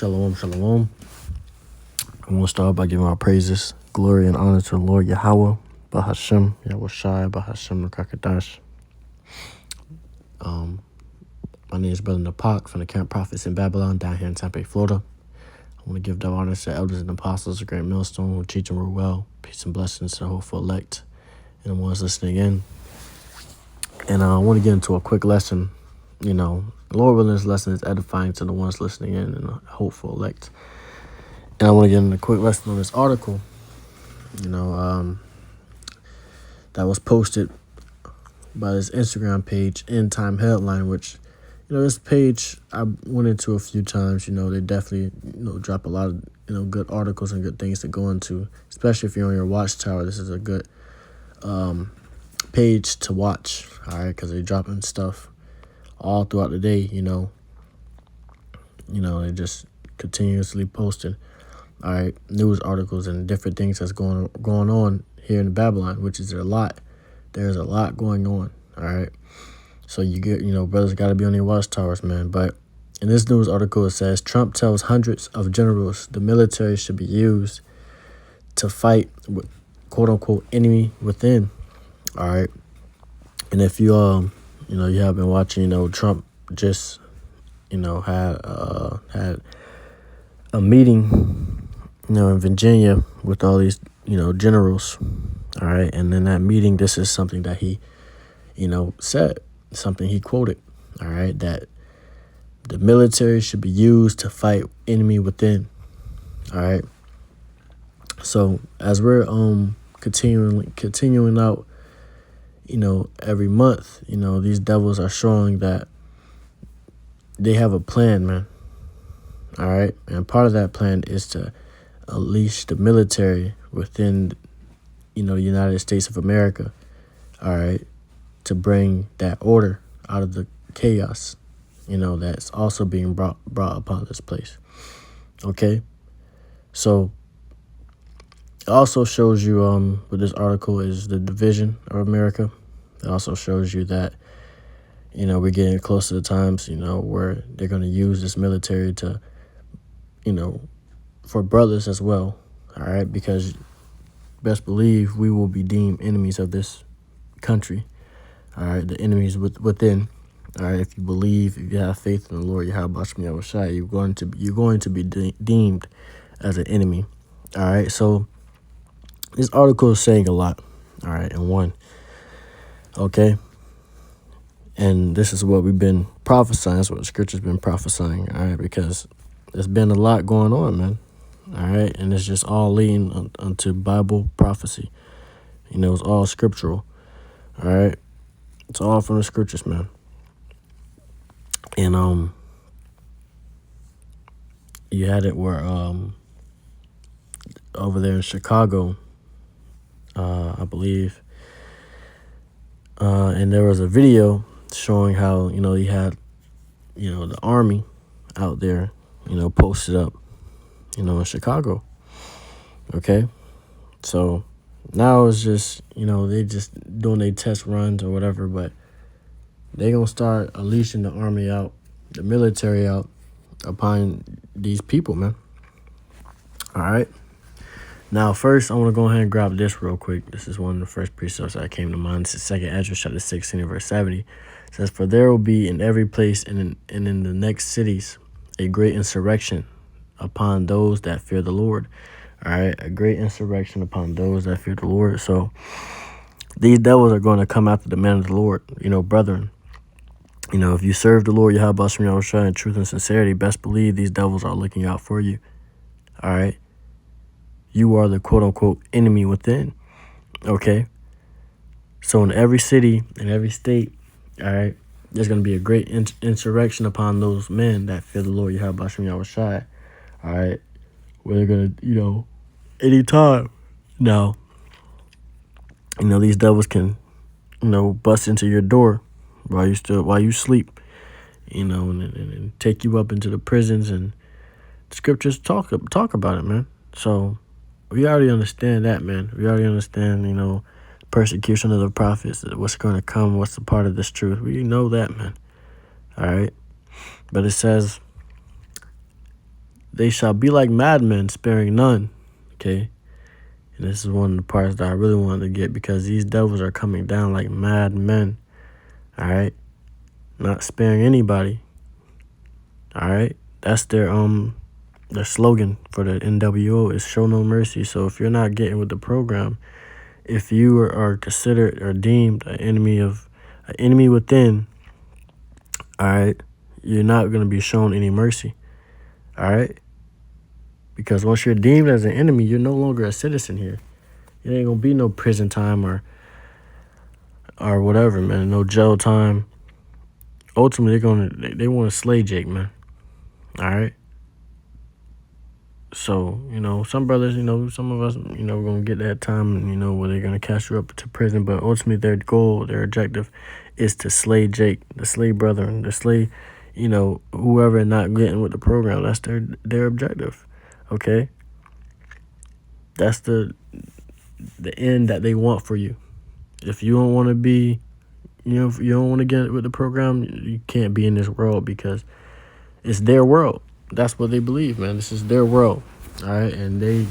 Shalom, shalom. I want to start by giving our praises, glory, and honor to the Lord Yahweh, Bahashem, Yahushai, Bahashem, Rakakadash. My name is Brother Napak from the Camp Prophets in Babylon down here in Tampa, Florida. I want to give the honor to the elders and apostles of Great Millstone who teach and rule well. Peace and blessings to the hopeful elect and the ones listening in. And I want to get into a quick lesson. You know, the Lord willing, this lesson is edifying to the ones listening in and the hopeful elect. And I want to get into a quick lesson on this article, that was posted by this Instagram page, End Time Headline, which, this page I went into a few times. They definitely, drop a lot of, good articles and good things to go into, especially if you're on your watchtower. This is a good page to watch, all right, because they're dropping stuff all throughout the day, they just continuously posting, all right, news articles and different things that's going on here in Babylon, which is a lot. There's a lot going on, all right? So you get, brothers got to be on their watchtowers, man. But in this news article, it says, Trump tells hundreds of generals the military should be used to fight with, quote-unquote, enemy within, all right? And if you, you have been watching, Trump just, had a meeting, in Virginia with all these, generals, all right? And in that meeting, this is something that he, said, something he quoted, all right, that the military should be used to fight enemy within, all right? So as we're continuing out, every month, these devils are showing that they have a plan, man, all right? And part of that plan is to unleash the military within, the United States of America, all right, to bring that order out of the chaos, that's also being brought upon this place, okay? So it also shows you, with this article is the division of America. It also shows you that, we're getting close to the times, where they're going to use this military to, for brothers as well, all right? Because best believe we will be deemed enemies of this country, all right? The enemies within, all right? If you believe, if you have faith in the Lord, Yahushai, you're going to be deemed as an enemy, all right? So this article is saying a lot, all right, in one, okay? And this is what we've been prophesying. That's what the scripture's been prophesying, all right? Because there's been a lot going on, man, all right? And it's just all leading unto Bible prophecy. It's all scriptural, all right? It's all from the scriptures, man. And you had it where over there in Chicago, I believe, and there was a video showing how, you had, the army out there, posted up, in Chicago. Okay. So now it's just, they just doing their test runs or whatever, but they going to start unleashing the army out, the military out upon these people, man. All right. Now, first, I want to go ahead and grab this real quick. This is one of the first precepts that came to mind. This is 2 Ezra chapter 16, verse 70. It says, For there will be in every place and in the next cities a great insurrection upon those that fear the Lord. All right, a great insurrection upon those that fear the Lord. So these devils are going to come after the man of the Lord, brethren. If you serve the Lord, Yahushua, in truth and sincerity, best believe these devils are looking out for you. All right. You are the quote-unquote enemy within, okay? So in every city, in every state, all right, there's going to be a great insurrection upon those men that fear the Lord, Yahushua, all right? Where they're going to, anytime now, these devils can, bust into your door while you sleep, and take you up into the prisons, and the scriptures talk about it, man. So we already understand that, man. We already understand, persecution of the prophets, what's going to come, what's the part of this truth. We know that, man. All right. But it says They shall be like madmen, sparing none. Okay? And this is one of the parts that I really wanted to get, because these devils are coming down like madmen. All right? Not sparing anybody. All right? That's their slogan for the NWO is show no mercy. So if you're not getting with the program, if you are considered or deemed an enemy within, all right, you're not going to be shown any mercy. All right? Because once you're deemed as an enemy, you're no longer a citizen here. It ain't going to be no prison time or whatever, man. No jail time. Ultimately, they want to slay Jake, man. All right? So, some brothers, some of us, we're going to get that time, where they're going to cast you up to prison. But ultimately, their goal, their objective is to slay Jake, to slay brother, and to slay, whoever not getting with the program. That's their objective. Okay? That's the end that they want for you. If you don't want to be, if you don't want to get with the program, you can't be in this world, because it's their world. That's what they believe, man. This is their world, all right? And they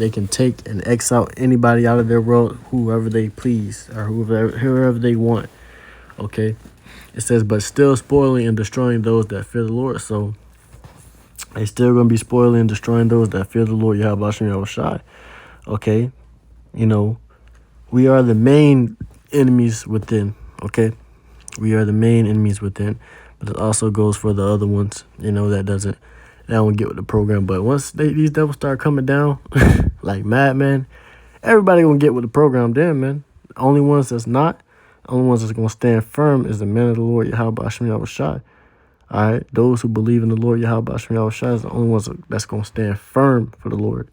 can take and X out anybody out of their world, whoever they please, or whoever they want, okay? It says, but still spoiling and destroying those that fear the Lord. So they still going to be spoiling and destroying those that fear the Lord, Yahweh Hashem Yahushai, okay? We are the main enemies within, okay? We are the main enemies within, but it also goes for the other ones, that don't get with the program. But once these devils start coming down like madmen, everybody gonna get with the program then, man. The only ones that's not, the only ones that's gonna stand firm is the men of the Lord, Yahweh Hashem Yahushai. All right? Those who believe in the Lord, Yahweh Hashem Yahushai, is the only ones that's gonna stand firm for the Lord.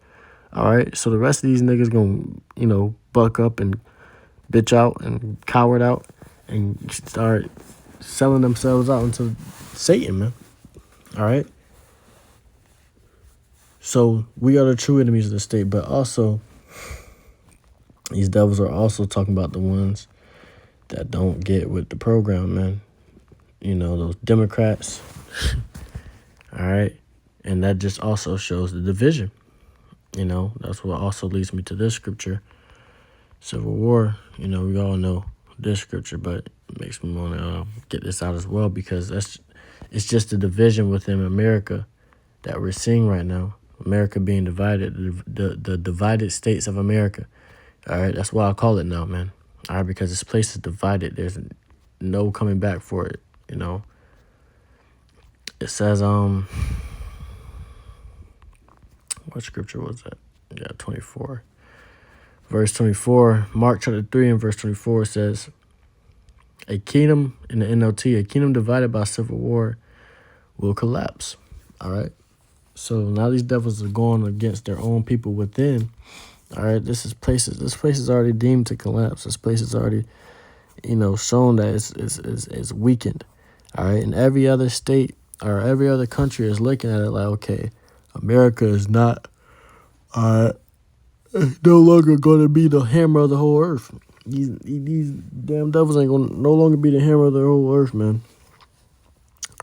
All right? So the rest of these niggas gonna, buck up and bitch out and coward out and start selling themselves out into Satan, man. All right? So we are the true enemies of the state, but also these devils are also talking about the ones that don't get with the program, man. Those Democrats. All right? And that just also shows the division. That's what also leads me to this scripture. Civil War, we all know this scripture, but it makes me want to get this out as well, because it's just the division within America that we're seeing right now. America being divided, the divided states of America. All right, that's why I call it now, man. All right, because this place is divided. There's no coming back for it, It says, what scripture was that? Yeah, 24. Verse 24, Mark chapter 3 and verse 24 says, a kingdom, in the NLT, a kingdom divided by civil war will collapse. All right. So now these devils are going against their own people within. All right. This place is already deemed to collapse. This place is already, shown that it's weakened. All right. And every other state or every other country is looking at it like, okay, America is not, no longer going to be the hammer of the whole earth. These damn devils ain't going to no longer be the hammer of the whole earth, man.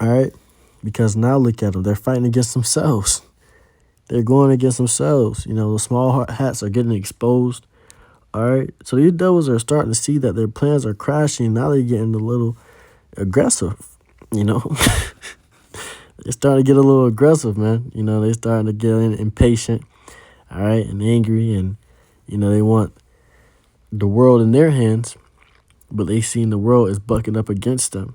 All right? Because now look at them. They're fighting against themselves. They're going against themselves. The small hats are getting exposed. All right? So these devils are starting to see that their plans are crashing. Now they're getting a little aggressive, They're starting to get a little aggressive, man. They're starting to get impatient. All right, and angry, and they want the world in their hands, but they seen the world is bucking up against them.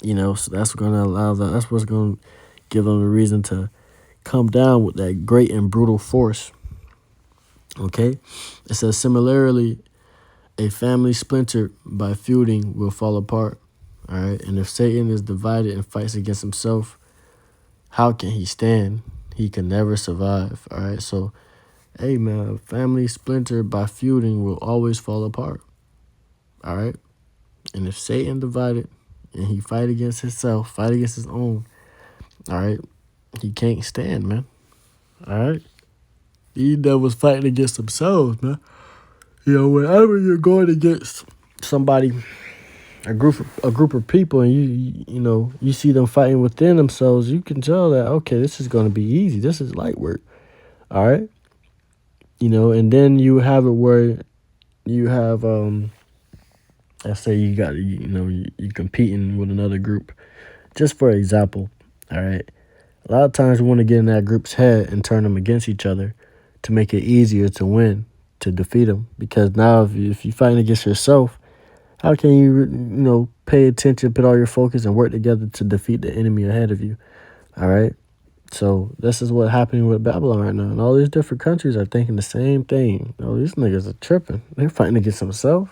So that's going to allow that. That's what's going to give them a reason to come down with that great and brutal force. Okay, it says similarly, a family splintered by feuding will fall apart. All right, and if Satan is divided and fights against himself, how can he stand? He can never survive. All right, so. Hey, man, a family splintered by feuding will always fall apart. All right? And if Satan divided and he fight against himself, fight against his own, all right, he can't stand, man. All right? These devils fighting against themselves, man. Whenever you're going against somebody, a group of people, and you know, you see them fighting within themselves, you can tell that, okay, this is going to be easy. This is light work. All right. You know, and then you have it where you have, let's say you got, you know, you competing with another group, just for example. All right. A lot of times we want to get in that group's head and turn them against each other to make it easier to win, to defeat them. Because now if you're fighting against yourself, how can you, you know, pay attention, put all your focus, and work together to defeat the enemy ahead of you? All right. So this is what's happening with Babylon right now. And all these different countries are thinking the same thing. Oh, these niggas are tripping. They're fighting against themselves.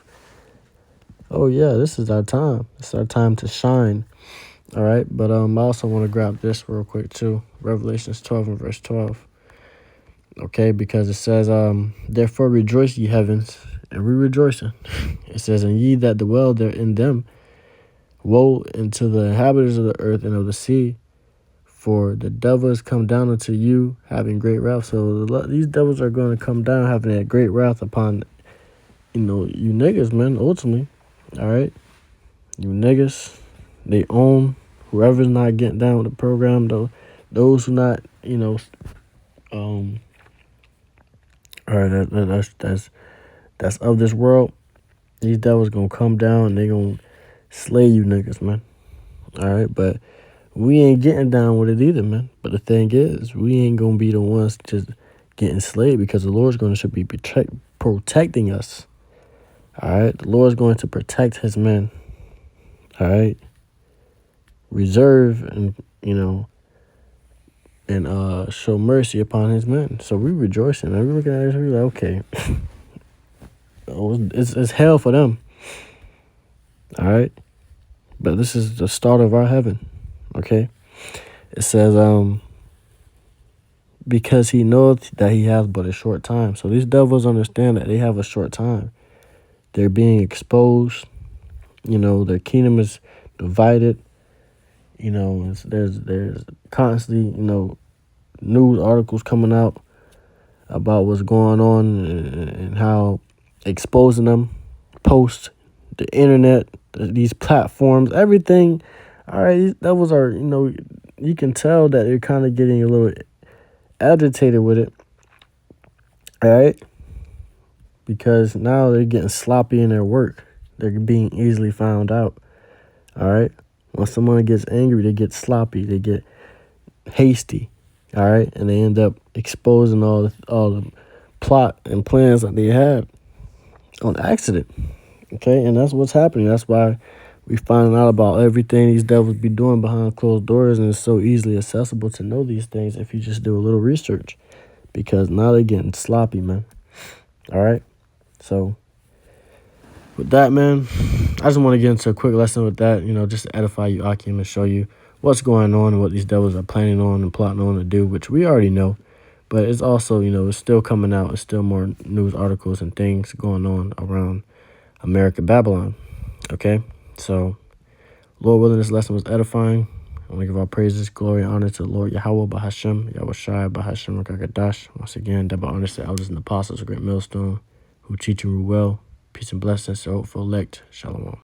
Oh, yeah, this is our time. It's our time to shine. All right. But I also want to grab this real quick, too. Revelations 12 and verse 12. Okay, because it says, therefore rejoice, ye heavens, and we rejoicing. It says, and ye that dwell there in them, woe unto the inhabitants of the earth and of the sea, for the devil has come down unto you, having great wrath. So these devils are going to come down, having that great wrath upon, you know, you niggas, man, ultimately. All right? You niggas, they own whoever's not getting down with the program, though. Those who not, you know, all right, that's of this world. These devils gonna come down and they gonna slay you niggas, man. All right, but we ain't getting down with it either, man. But the thing is, we ain't gonna be the ones just getting slayed, because the Lord's going to be protecting us. All right, the Lord's going to protect His men. All right, reserve and, you know, and show mercy upon His men. So we rejoicing. And we looking at it, we like, okay, it's hell for them. All right, but this is the start of our heaven. Okay, it says, because He knoweth that He has but a short time. So these devils understand that they have a short time. They're being exposed. You know, their kingdom is divided. You know, there's constantly, you know, news articles coming out about what's going on and how exposing them, post, the internet, these platforms, everything. All right, these devils are, you know, you can tell that they're kind of getting a little agitated with it. All right, because now they're getting sloppy in their work. They're being easily found out. All right, when someone gets angry, they get sloppy, they get hasty. All right, and they end up exposing all the plot and plans that they had on accident. Okay, and that's what's happening. That's why we finding out about everything these devils be doing behind closed doors, and it's so easily accessible to know these things if you just do a little research. Because now they're getting sloppy, man. All right, so with that, man, I just want to get into a quick lesson with that, you know, just to edify you, Akim, and show you what's going on and what these devils are planning on and plotting on to do, which we already know. But it's also, you know, it's still coming out. It's still more news articles and things going on around America, Babylon. Okay? So, Lord willing, this lesson was edifying. I want to give our praises, glory, and honor to the Lord Yahweh Bahashem, Yahweh Shai Bahashem Rakakadash. Once again, double honor to elders and apostles, a great millstone, who teach and rule well. Peace and blessings to hopeful elect. Shalom.